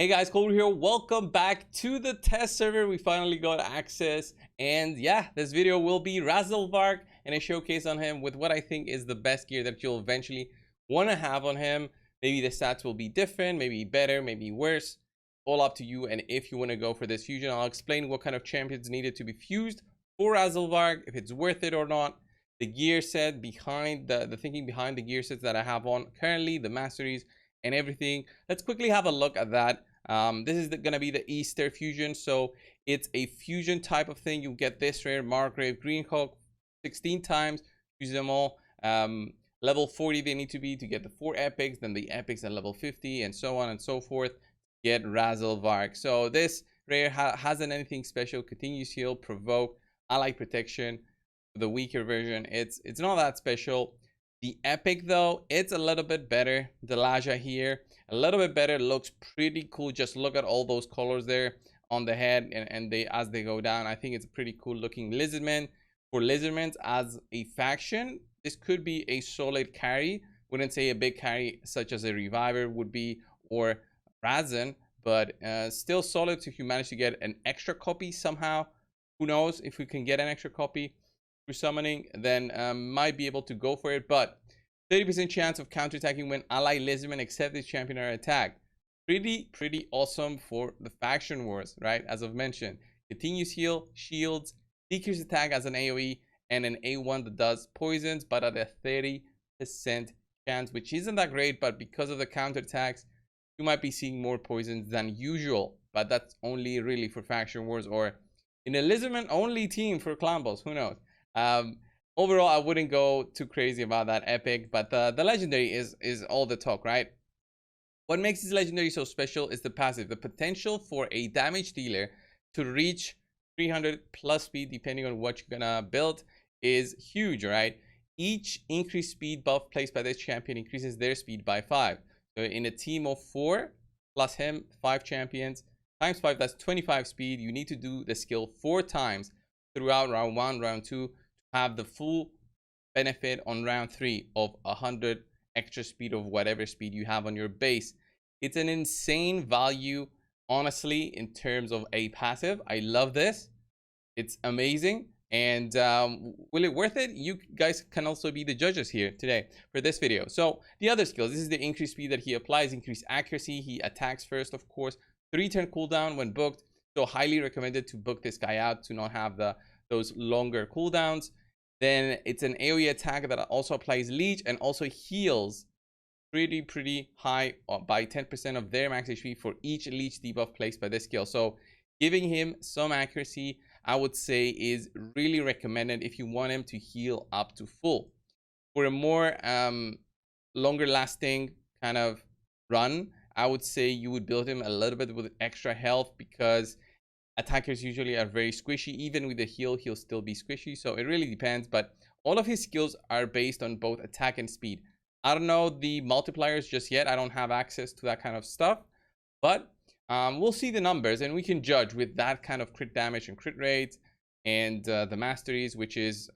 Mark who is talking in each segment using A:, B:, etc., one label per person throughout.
A: Hey guys, coldbrew here. Welcome back to the test server. We finally got access, and yeah, this video will be Razzlevarg and a showcase on him with what I think is the best gear that you'll eventually want to have on him. Maybe the stats will be different, maybe better, maybe worse. All up to you. And if you want to go for this fusion, I'll explain what kind of champions needed to be fused for Razzlevarg, if it's worth it or not. The gear set behind the thinking behind the gear sets that I have on currently, the masteries and everything. Let's quickly have a look at that. This is gonna be the Easter fusion, so it's a fusion type of thing. You get this rare Margrave Greenhawk 16 times, use them all. Level 40 they need to be to get the 4 epics, then the epics at level 50, and so on and so forth. Get Razzlevark. So this rare hasn't anything special. Continuous heal, provoke, ally protection. The weaker version, it's not that special. The epic though, it's a little bit better. The Laja here, a little bit better, looks pretty cool. Just look at all those colors there on the head, and they as they go down. I think it's a pretty cool looking Lizardman. For Lizardmans as a faction, this could be a solid carry. Wouldn't say a big carry such as a Reviver would be or Razan, but still solid. So if you manage to get an extra copy somehow, who knows if we can get an extra copy through summoning, then might be able to go for it. But 30% chance of counterattacking when ally Lizardmen accept this champion are attacked. Pretty awesome for the faction wars, right? As I've mentioned, continuous heal, shields, decrease attack as an AoE, and an A1 that does poisons, but at a 30% chance, which isn't that great. But because of the counterattacks, you might be seeing more poisons than usual. But that's only really for faction wars or in a Lizardman only team for clan boss. Who knows? Overall, I wouldn't go too crazy about that epic, but the legendary is all the talk, right? What makes this legendary so special is the passive. The potential for a damage dealer to reach 300 plus speed, depending on what you're gonna build, is huge, right? Each increased speed buff placed by this champion increases their speed by 5. So in a team of 4 plus him, 5 champions times 5, that's 25 speed. You need to do the skill 4 times throughout round 1, round 2, have the full benefit on round 3 of 100 extra speed of whatever speed you have on your base. It's an insane value, honestly, in terms of a passive. I love this. It's amazing. And will it worth it? You guys can also be the judges here today for this video. So the other skills, this is the increased speed that he applies, increased accuracy. He attacks first, of course, 3-turn cooldown when booked. So highly recommended to book this guy out to not have those longer cooldowns. Then it's an AoE attack that also applies leech and also heals pretty high by 10% of their max HP for each leech debuff placed by this skill. So giving him some accuracy, I would say, is really recommended if you want him to heal up to full. For a more longer lasting kind of run, I would say you would build him a little bit with extra health, because attackers usually are very squishy. Even with the heal, he'll still be squishy. So it really depends. But all of his skills are based on both attack and speed. I don't know the multipliers just yet. I don't have access to that kind of stuff. But we'll see the numbers, and we can judge with that kind of crit damage and crit rate, and the masteries, which is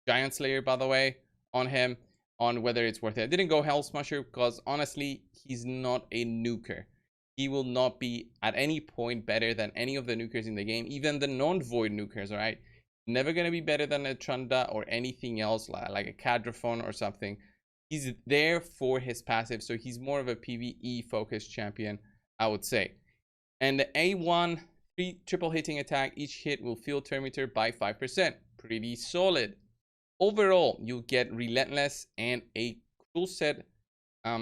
A: Giant Slayer, by the way, on him, on whether it's worth it. I didn't go Hell Smasher because honestly, he's not a nuker. He will not be at any point better than any of the nukers in the game, even the non-void nukers, all right? Never going to be better than a Trunda or anything else like a Cadraphon or something. He's there for his passive, so he's more of a PvE focused champion, I would say. And the A1, 3 triple hitting attack, each hit will fill turn meter by 5%. Pretty solid. Overall, you'll get Relentless and a cool set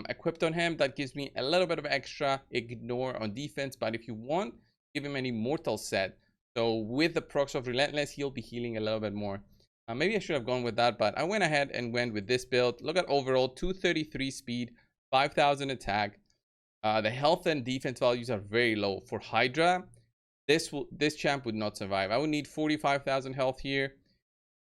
A: equipped on him that gives me a little bit of extra ignore on defense. But if you want, give him an immortal set, so with the procs of Relentless, he'll be healing a little bit more. Maybe I should have gone with that, but I went ahead and went with this build. Look at overall 233 speed, 5000 attack. The health and defense values are very low. For Hydra, this champ would not survive. I would need 45,000 health here,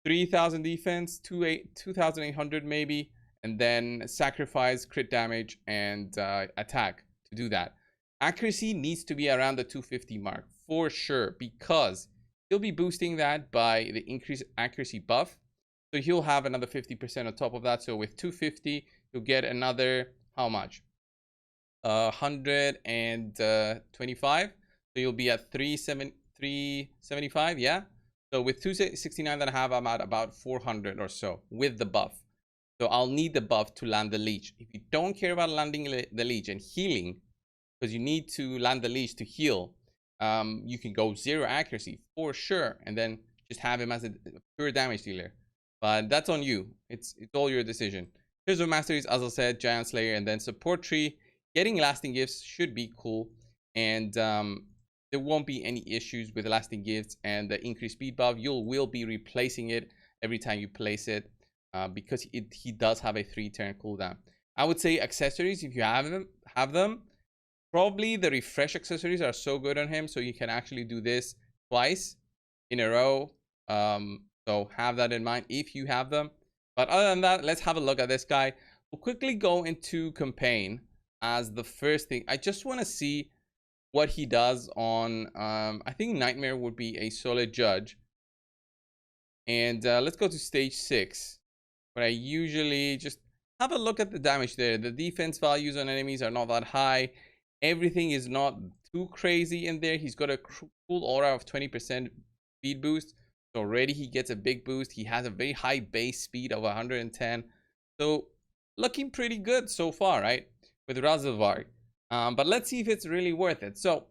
A: 3000 defense, 2800 maybe, and then sacrifice crit damage and attack to do that. Accuracy needs to be around the 250 mark for sure, because he'll be boosting that by the increased accuracy buff. So he'll have another 50% on top of that. So with 250, you'll get another, how much? 125. So you'll be at 375, yeah. So with 269 that I have, I'm at about 400 or so with the buff. So I'll need the buff to land the leech. If you don't care about landing the leech and healing, because you need to land the leech to heal, you can go 0 accuracy for sure, and then just have him as a pure damage dealer. But that's on you. It's all your decision. Here's what masteries, as I said, Giant Slayer, and then support tree. Getting lasting gifts should be cool, and there won't be any issues with lasting gifts and the increased speed buff. You will be replacing it every time you place it, because he does have a 3-turn cooldown. I would say accessories, if you have them, probably the refresh accessories are so good on him, so you can actually do this twice in a row. So have that in mind if you have them. But other than that, let's have a look at this guy. We'll quickly go into campaign as the first thing. I just want to see what he does on, I think Nightmare would be a solid judge. And let's go to stage 6, where I usually just have a look at the damage there. The defense values on enemies are not that high. Everything is not too crazy in there. He's got a cool aura of 20% speed boost. So already he gets a big boost. He has a very high base speed of 110. So looking pretty good so far, right? With Razzlevarg. But let's see if it's really worth it. So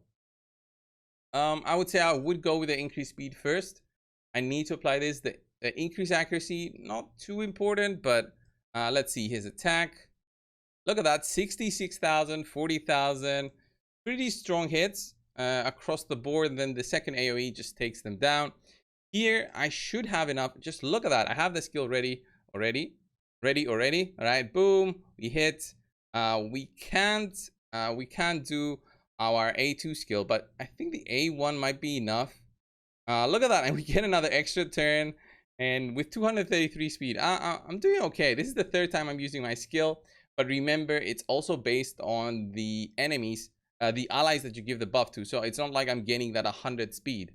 A: I would say I would go with the increased speed first. I need to apply this. The increased accuracy, not too important, but let's see his attack. Look at that, 66,000, 40,000. Pretty strong hits across the board. And then the second AoE just takes them down. Here, I should have enough. Just look at that. I have the skill ready already. All right, boom. We hit. We can't do our A2 skill, but I think the A1 might be enough. Look at that, and we get another extra turn. And with 233 speed, I'm doing okay. This is the 3rd time I'm using my skill. But remember, it's also based on the enemies, the allies that you give the buff to. So it's not like I'm getting that 100 speed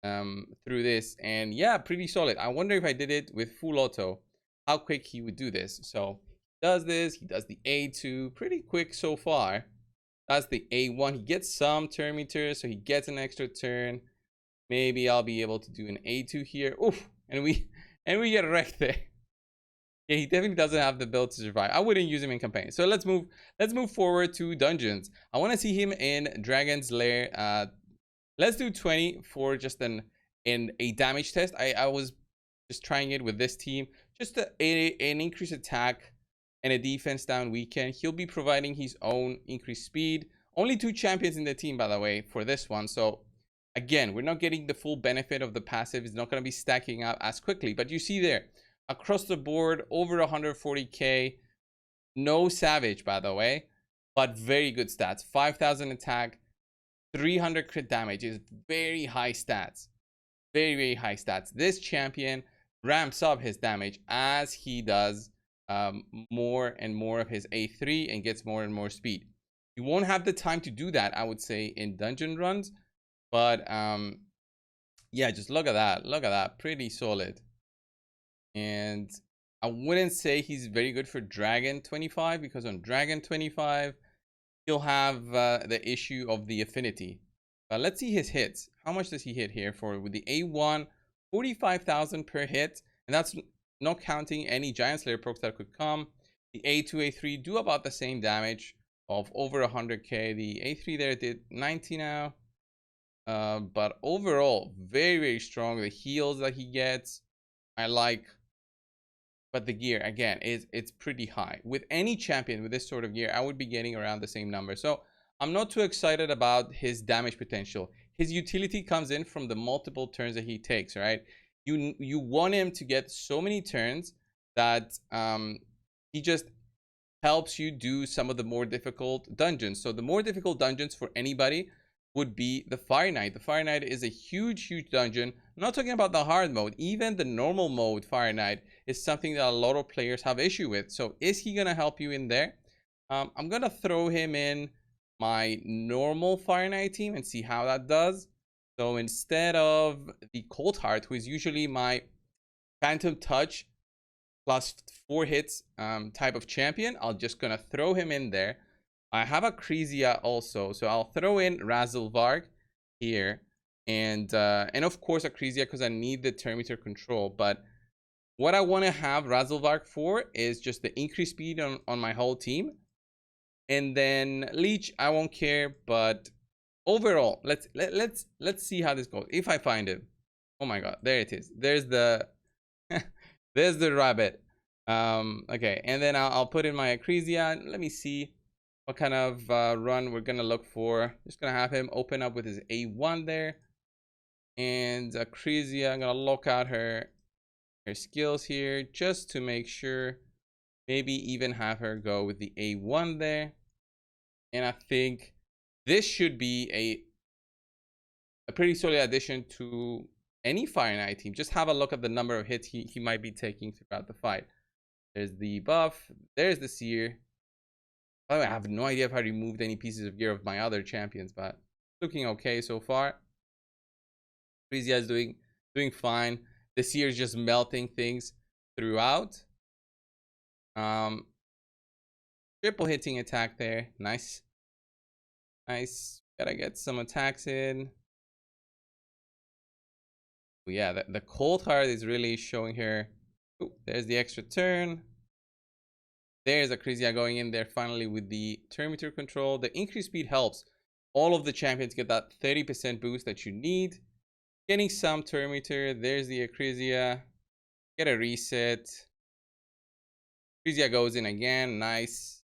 A: through this. And yeah, pretty solid. I wonder if I did it with full auto, how quick he would do this. So he does this. He does the A2 pretty quick so far. That's the A1. He gets some turn meters, so he gets an extra turn. Maybe I'll be able to do an A2 here. Oof, and we get wrecked there. Yeah, he definitely doesn't have the build to survive. I wouldn't use him in campaign. So let's move forward to dungeons. I want to see him in Dragon's Lair. Let's do 20 for just in a damage test. I was just trying it with this team. Just an increased attack and a defense down weekend. He'll be providing his own increased speed. Only 2 champions in the team, by the way, for this one. So again, we're not getting the full benefit of the passive. It's not going to be stacking up as quickly. But you see there, across the board, over 140k. No savage, by the way, but very good stats. 5,000 attack, 300 crit damage is very high stats. Very, very high stats. This champion ramps up his damage as he does more and more of his A3 and gets more and more speed. You won't have the time to do that, I would say, in dungeon runs. But yeah, just look at that. Look at that. Pretty solid. And I wouldn't say he's very good for Dragon 25, because on Dragon 25, he'll have the issue of the affinity. But let's see his hits. How much does he hit here for with the A1? 45,000 per hit. And that's not counting any Giant Slayer procs that could come. The A2, A3 do about the same damage of over 100k. The A3 there did 90 now. But overall, very, very strong. The heals that he gets, I like. But the gear, again, it's pretty high. With any champion with this sort of gear, I would be getting around the same number. So I'm not too excited about his damage potential. His utility comes in from the multiple turns that he takes, right? You want him to get so many turns that he just helps you do some of the more difficult dungeons. So the more difficult dungeons for anybody would be the Fire Knight. The Fire Knight is a huge dungeon. I'm not talking about the hard mode. Even the normal mode Fire Knight is something that a lot of players have issue with. So is he going to help you in there? I'm going to throw him in my normal Fire Knight team and see how that does. So instead of the Cold Heart, who is usually my Phantom Touch plus 4 hits type of champion, I'm just going to throw him in there. I have a Crisia also, so I'll throw in Razzlevarg here, and of course a Crisia because I need the Terminator control. But what I want to have Razzlevarg for is just the increased speed on my whole team, and then Leech I won't care. But overall, let's see how this goes. If I find it, oh my god, there it is. There's the there's the rabbit. Okay, and then I'll put in my Crisia. Let me see what kind of run we're gonna look for. Just gonna have him open up with his A1 there, and Crisia, I'm gonna lock out her skills here just to make sure. Maybe even have her go with the A1 there, and I think this should be a pretty solid addition to any Fire Knight team. Just have a look at the number of hits he might be taking throughout the fight. There's the buff, there's the seer. By the way, I have no idea if I removed any pieces of gear of my other champions, but looking okay so far. Crisia is doing fine. The seer is just melting things throughout. Triple hitting attack there. Nice. Gotta get some attacks in. But yeah, the cold heart is really showing here. Ooh, there's the extra turn. There's a Crisia going in there finally with the Terminator control. The increased speed helps all of the champions get that 30% boost that you need. Getting some Terminator. There's the Crisia. Get a reset. Crisia goes in again. Nice.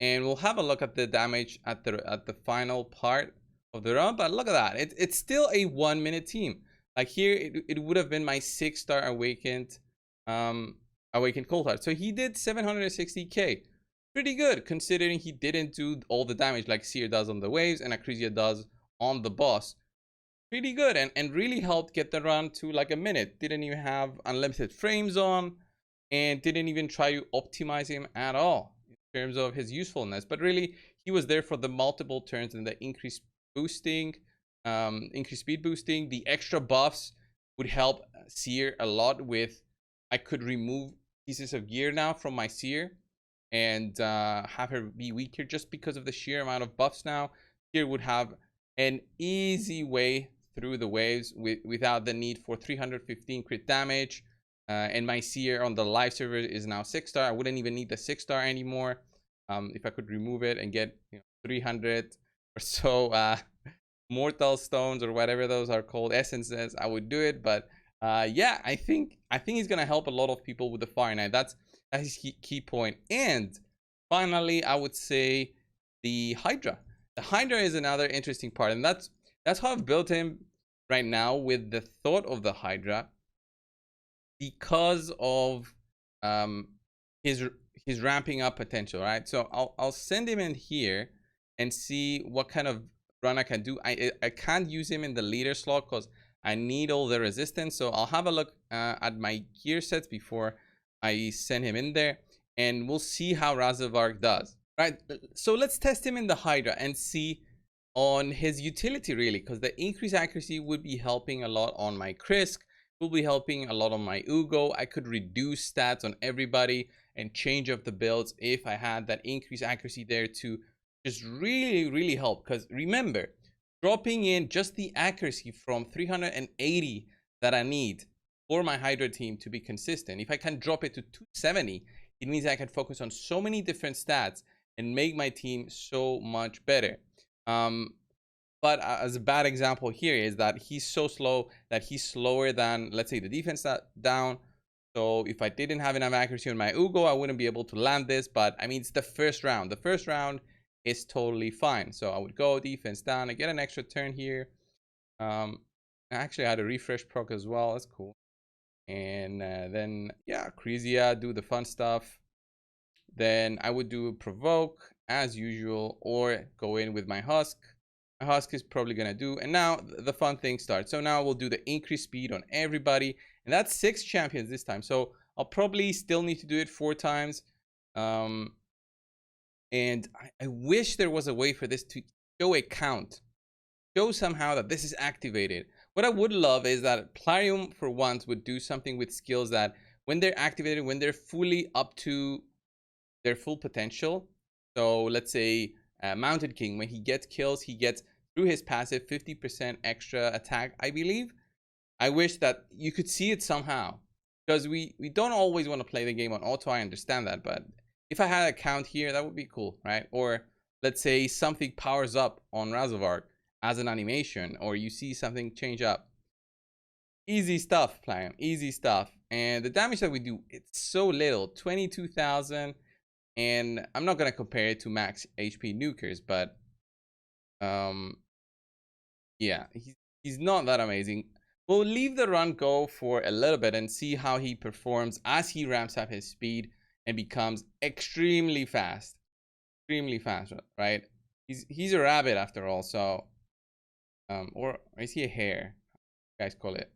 A: And we'll have a look at the damage at the final part of the run. But look at that. It's still a 1 minute team. Like here, it would have been my 6-star awakened cold heart. So he did 760k. Pretty good considering he didn't do all the damage like Seer does on the waves and Crisia does on the boss. Pretty good, and really helped get the run to like a minute. Didn't even have unlimited frames on, and didn't even try to optimize him at all in terms of his usefulness. But really, he was there for the multiple turns and the increased boosting. Increased speed boosting. The extra buffs would help Seer a lot with, I could remove pieces of gear now from my Seer and have her be weaker just because of the sheer amount of buffs now. Seer would have an easy way through the waves without the need for 315 crit damage. And my Seer on the live server is now 6-star. I wouldn't even need the 6-star anymore. If I could remove it and get 300 or so mortal stones or whatever those are called, essences, I would do it. But yeah, I think he's gonna help a lot of people with the Fire Knight. That's his key point. And finally, I would say the Hydra. The Hydra is another interesting part, and that's how I've built him right now, with the thought of the Hydra, because of his ramping up potential, right? So I'll send him in here and see what kind of run I can do. I can't use him in the leader slot because I need all the resistance. So I'll have a look at my gear sets before I send him in there, and we'll see how Razzlevarg does. Right, so let's test him in the Hydra and see on his utility, really, because the increased accuracy would be helping a lot on my Krisk, will be helping a lot on my Ugo. I could reduce stats on everybody and change up the builds if I had that increased accuracy there to just really help. Because remember, dropping in just the accuracy from 380 that I need for my Hydra team to be consistent, if I can drop it to 270, it means I can focus on so many different stats and make my team so much better. But as a bad example here is that he's so slow that he's slower than, let's say, the defense down. So if I didn't have enough accuracy on my Ugo, I wouldn't be able to land this. But I mean, it's the first round. The first round is totally fine. So I would go defense down. I get an extra turn here. Actually, I had a refresh proc as well. That's cool. And then, yeah, Crisia, do the fun stuff. Then I would do provoke as usual, or go in with my husk. My husk is probably gonna do, and now the fun thing starts. So now we'll do the increased speed on everybody, and that's 6 champions this time. So I'll probably still need to do it 4 times. And I wish there was a way for this to show a count, show somehow that this is activated. What I would love is that Plarium for once would do something with skills that when they're activated, when they're fully up to their full potential. So let's say Mounted King, when he gets kills, he gets through his passive 50% extra attack, I believe. I wish that you could see it somehow, because we don't always want to play the game on auto. I understand that, but if I had a count here, that would be cool, right? Or let's say something powers up on Razzlevarg as an animation, or you see something change up. Easy stuff, playing easy stuff. And the damage that we do, it's so little, 22,000. And I'm not gonna compare it to max HP nukers, but yeah, he's not that amazing. We'll leave the run go for a little bit and see how he performs as he ramps up his speed and becomes extremely fast. Extremely fast, right? He's a rabbit after all, so or is he a hare? You guys call it.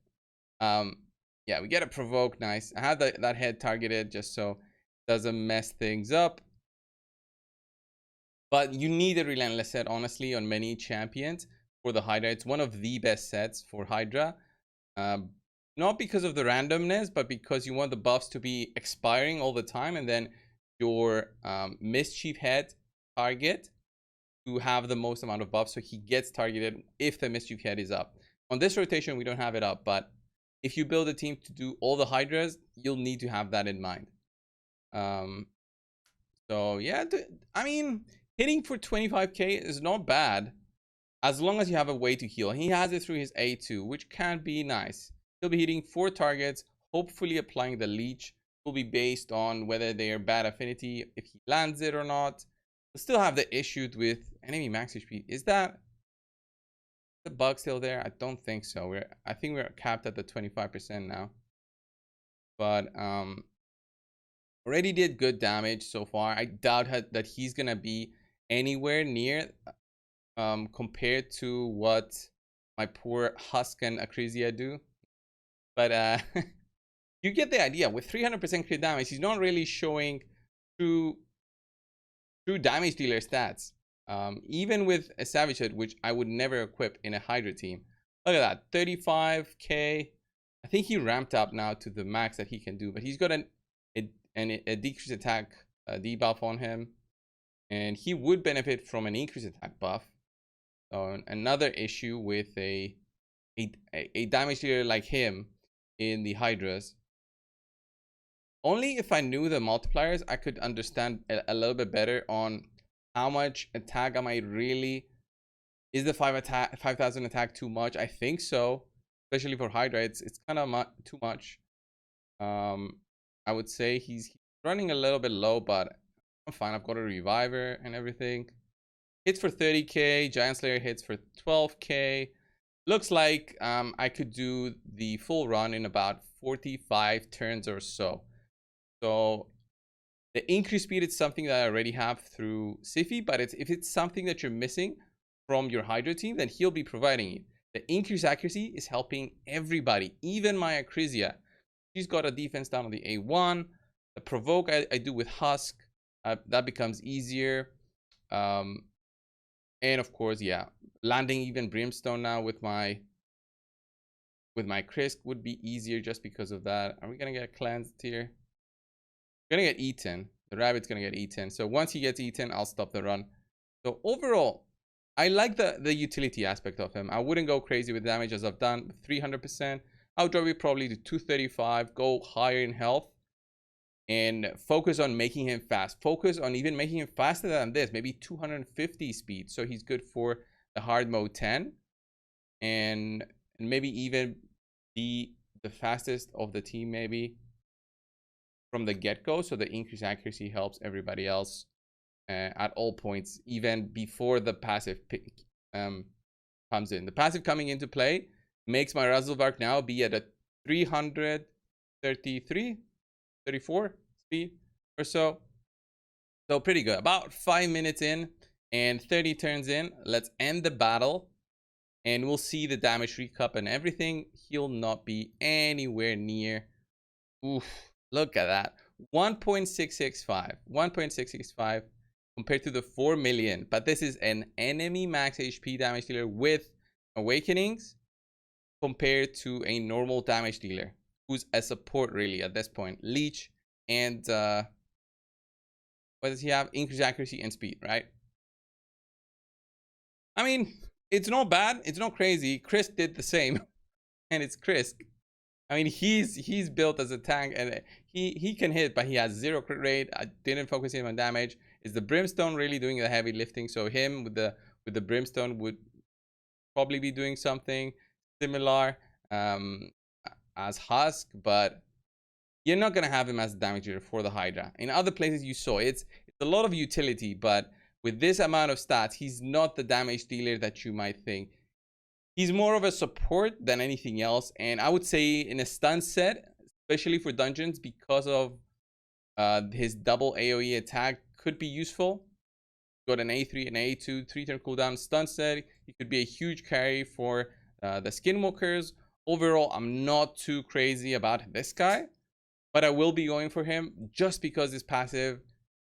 A: Yeah, we get a provoke, nice. I have that head targeted just so it doesn't mess things up. But you need a relentless set, honestly, on many champions for the Hydra. It's one of the best sets for Hydra. Not because of the randomness, but because you want the buffs to be expiring all the time, and then your mischief head target to have the most amount of buffs, so he gets targeted if the mischief head is up. On this rotation, we don't have it up, but if you build a team to do all the Hydras, you'll need to have that in mind. So yeah, I mean, hitting for 25k is not bad, as long as you have a way to heal. He has it through his A2, which can be nice. He'll be hitting 4 targets, hopefully applying the leech. Will be based on whether they are bad affinity, if he lands it or not. We'll still have the issue with enemy max HP. Is that the bug still there? I don't think so. I think we're capped at the 25% now. But already did good damage so far. I doubt that he's gonna be anywhere near compared to what my poor Husk and Acrizia do. But you get the idea. With 300% crit damage, he's not really showing true damage dealer stats. Even with a Savage Head, which I would never equip in a Hydra team. Look at that, 35k. I think he ramped up now to the max that he can do, but he's got a decreased attack debuff on him, and he would benefit from an increased attack buff. So another issue with a damage dealer like him in the Hydras. Only if I knew the multipliers, I could understand a little bit better on how much attack am I really. Is the 5,000 attack too much? I think so, especially for Hydra. It's kind of too much. I would say he's running a little bit low, but I'm fine. I've got a reviver and everything. Hits for 30k. Giant Slayer hits for 12k. Looks like I could do the full run in about 45 turns or so. So the increased speed is something that I already have through Siffy, but if it's something that you're missing from your Hydra team, then he'll be providing it. The increased accuracy is helping everybody, even my Acrizia. She's got a defense down on the A1. The provoke I do with Husk, that becomes easier. And of course, yeah, landing even Brimstone now with my Krisk would be easier just because of that. Are we gonna get cleansed here? We're gonna get eaten. The rabbit's gonna get eaten. So once he gets eaten, I'll stop the run. So overall, I like the utility aspect of him. I wouldn't go crazy with damage as I've done with 300%. I'll drop it probably to 235, go higher in health, and focus on making him fast. Focus on even making him faster than this, maybe 250 speed. So he's good for the hard mode 10, and maybe even be the fastest of the team, maybe from the get-go. So the increased accuracy helps everybody else at all points, even before the passive pick comes in. The passive coming into play makes my Razzlevark now be at a 333, 34 speed or so. So pretty good. About 5 minutes in and 30 turns in. Let's end the battle and we'll see the damage recup and everything. He'll not be anywhere near. Oof, look at that. 1.665. 1.665 compared to the 4 million. But this is an enemy max HP damage dealer with awakenings, compared to a normal damage dealer who's a support really at this point. Leech and what does he have? Increased accuracy and speed, right? I mean, it's not bad. It's not crazy. Chris did the same, and it's Chris. I mean, he's built as a tank, and he can hit, but he has 0 crit rate. I didn't focus him on damage. Is the Brimstone really doing the heavy lifting? So him with the Brimstone would probably be doing something similar as Husk, but you're not gonna have him as a damage dealer for the Hydra. In other places you saw it's a lot of utility, but with this amount of stats, he's not the damage dealer that you might think. He's more of a support than anything else, and I would say in a stun set, especially for dungeons, because of his double AoE attack, could be useful. Got an A3 and A2 3-turn cooldown stun set. He could be a huge carry for the Skinwalkers. Overall, I'm not too crazy about this guy, but I will be going for him just because his passive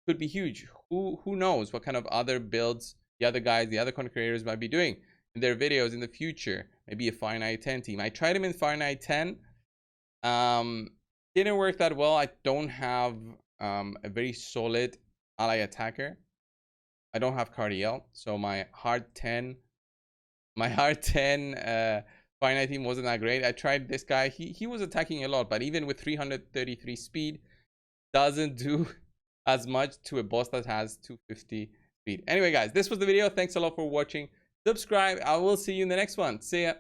A: could be huge. Who knows what kind of other builds the other guys, the other content creators might be doing in their videos in the future. Maybe a Fire Knight 10 team. I tried him in Fire Knight 10. Didn't work that well. I don't have a very solid ally attacker. I don't have Cardiel, so my hard 10 Fire Knight team wasn't that great. I tried this guy. He was attacking a lot, but even with 333 speed, doesn't do as much to a boss that has 250 speed. Anyway, guys, this was the video. Thanks a lot for watching. Subscribe. I will see you in the next one. See ya.